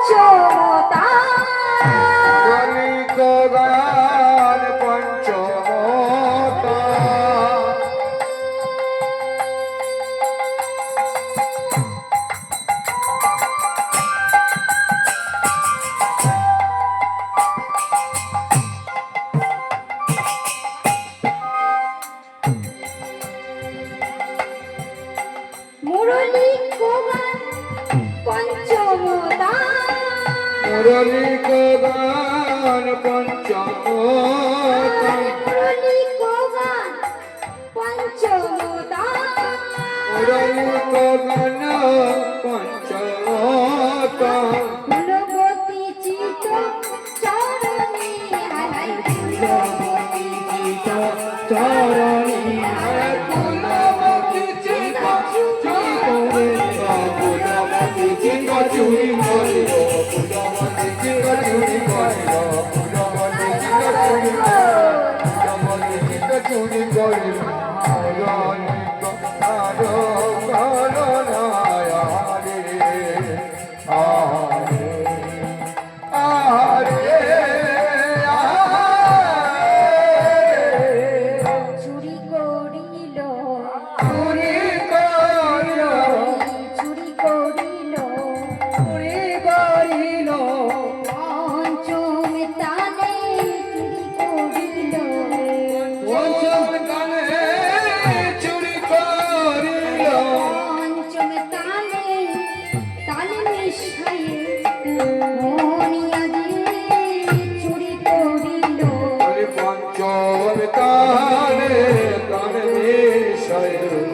পঞ্চমতা মুরলী গান পঞ্চমতা মুরলী গান পঞ্চমতা মুরলী গান পঞ্চমতা মুরলী গান পঞ্চমতা মুরলী গান পঞ্চমতা ফুলবতী চিত চরণে হাই ফুলবতী চিত চরণী ফুলবতী চিত চরণী ফুলবতী চিত চুরি করিল ফুলবতী চিত চুরি করিল ফুলবতী চিত চুরি ফুলবতী চিত চুরি করিল চুরি করিল চুরি করিল চুরি করিল চুরি করিল পঞ্চম তালে চুরি করিল পঞ্চম গানে চুরি করিল পঞ্চম তালে তালে মিশায়ে মনিয়া দিয়ে চুরি করিল পঞ্চম গানে গানে মিশায়ে